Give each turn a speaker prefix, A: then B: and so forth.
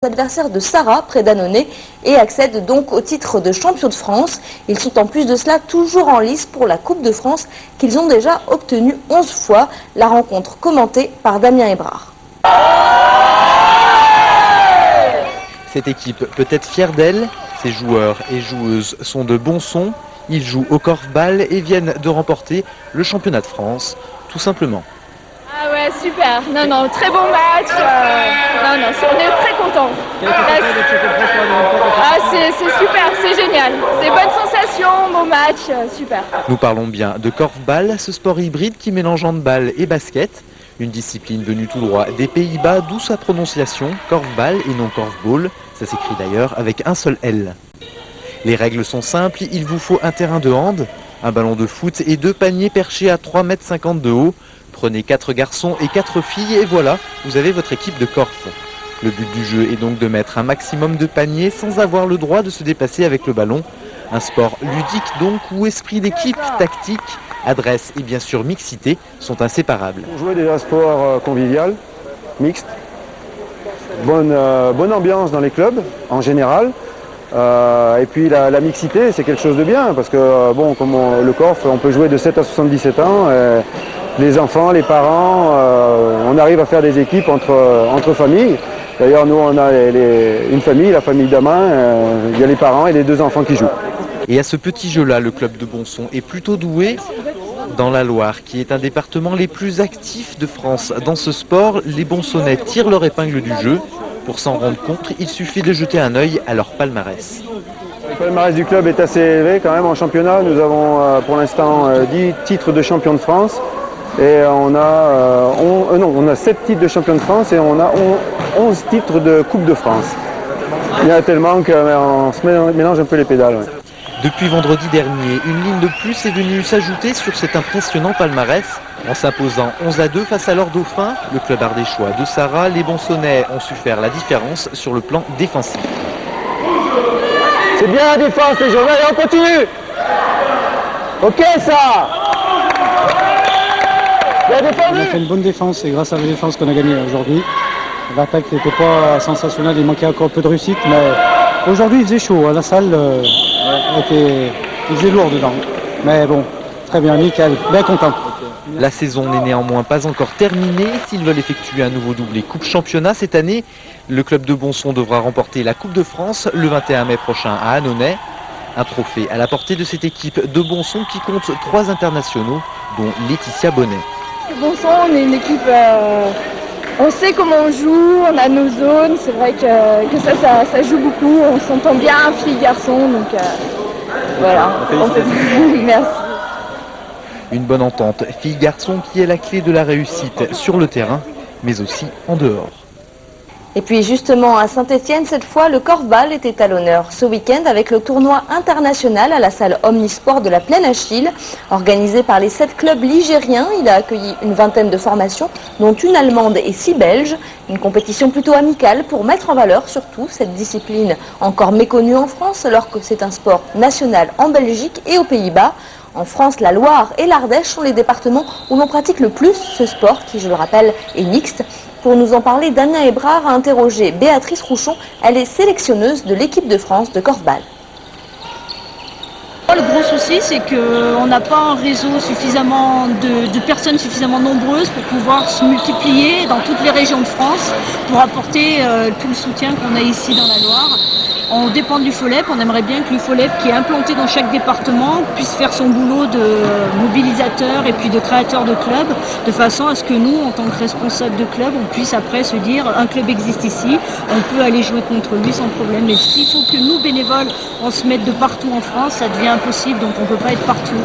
A: Adversaires de Sarrat près d'Annonay et accèdent donc au titre de champion de France. Ils sont en plus de cela toujours en lice pour la Coupe de France qu'ils ont déjà obtenue 11 fois. La rencontre commentée par Damien Hébrard.
B: Cette équipe peut être fière d'elle. Ses joueurs et joueuses sont de bons sons. Ils jouent au korfball et viennent de remporter le championnat de France, tout simplement.
C: Ah ouais, super. Non, très bon match. On est très contents. Ah, c'est super, c'est génial. C'est bonne sensation, bon match, super.
B: Nous parlons bien de korfball, ce sport hybride qui mélange handball et basket. Une discipline venue tout droit des Pays-Bas, d'où sa prononciation, korfball et non korfball. Ça s'écrit d'ailleurs avec un seul L. Les règles sont simples, il vous faut un terrain de hand, un ballon de foot et 2 paniers perchés à 3,50 m de haut. Prenez 4 garçons et 4 filles et voilà, vous avez votre équipe de korf. Le but du jeu est donc de mettre un maximum de paniers sans avoir le droit de se dépasser avec le ballon. Un sport ludique donc où esprit d'équipe, tactique, adresse et bien sûr mixité sont inséparables.
D: On jouait déjà un sport convivial, mixte, bonne ambiance dans les clubs en général. Et puis la mixité, c'est quelque chose de bien parce que bon, comme le korf, on peut jouer de 7 à 77 ans. Les enfants, les parents, on arrive à faire des équipes entre familles. D'ailleurs, nous, on a une famille, la famille d'Amin, il y a les parents et les 2 enfants qui jouent.
B: Et à ce petit jeu-là, le club de Bonson est plutôt doué. Dans la Loire, qui est un département les plus actifs de France dans ce sport, les Bonsonnais tirent leur épingle du jeu. Pour s'en rendre compte, il suffit de jeter un œil à leur palmarès.
D: Le palmarès du club est assez élevé quand même en championnat. Nous avons pour l'instant 10 titres de champion de France. Et on a 7 titres de champion de France et on a 11 titres de Coupe de France. Il y en a tellement qu'on se mélange un peu les pédales. Ouais.
B: Depuis vendredi dernier, une ligne de plus est venue s'ajouter sur cet impressionnant palmarès. En s'imposant 11-2 face à leur dauphin, le club ardéchois de Sarrat, les Bonsonnais ont su faire la différence sur le plan défensif.
D: C'est bien la défense les gens, allez on continue. Ok ça.
E: On a fait une bonne défense et grâce à la défense qu'on a gagné aujourd'hui. L'attaque n'était pas sensationnelle, il manquait encore un peu de réussite, mais aujourd'hui il faisait chaud, la salle il faisait lourd dedans. Mais bon, très bien, nickel, bien content.
B: La saison n'est néanmoins pas encore terminée. S'ils veulent effectuer un nouveau doublé Coupe Championnat cette année, le club de Bonson devra remporter la Coupe de France le 21 mai prochain à Annonay. Un trophée à la portée de cette équipe de Bonson qui compte 3 internationaux, dont Laetitia Bonnet.
C: Bonson, on est une équipe, on sait comment on joue, on a nos zones, c'est vrai que ça joue beaucoup, on s'entend bien, filles, garçons, donc voilà. Merci.
B: Une bonne entente filles-garçons qui est la clé de la réussite sur le terrain, mais aussi en dehors.
A: Et puis justement à Saint-Étienne, cette fois, le korfball était à l'honneur ce week-end avec le tournoi international à la salle Omnisport de la Plaine Achille. Organisé par les 7 clubs ligériens, il a accueilli une vingtaine de formations, dont une allemande et 6 belges. Une compétition plutôt amicale pour mettre en valeur surtout cette discipline encore méconnue en France, alors que c'est un sport national en Belgique et aux Pays-Bas. En France, la Loire et l'Ardèche sont les départements où l'on pratique le plus ce sport, qui, je le rappelle, est mixte. Pour nous en parler, Damien Hébrard a interrogé Béatrice Rouchon. Elle est sélectionneuse de l'équipe de France de korfball.
F: Le gros souci, c'est qu'on n'a pas un réseau suffisamment de personnes suffisamment nombreuses pour pouvoir se multiplier dans toutes les régions de France pour apporter tout le soutien qu'on a ici dans la Loire. On dépend du FOLEP, on aimerait bien que le FOLEP qui est implanté dans chaque département puisse faire son boulot de mobilisateur et puis de créateur de clubs, de façon à ce que nous, en tant que responsables de club, on puisse après se dire un club existe ici, on peut aller jouer contre lui sans problème. Mais s'il faut que nous, bénévoles, on se mette de partout en France, ça devient impossible, donc on ne peut pas être partout.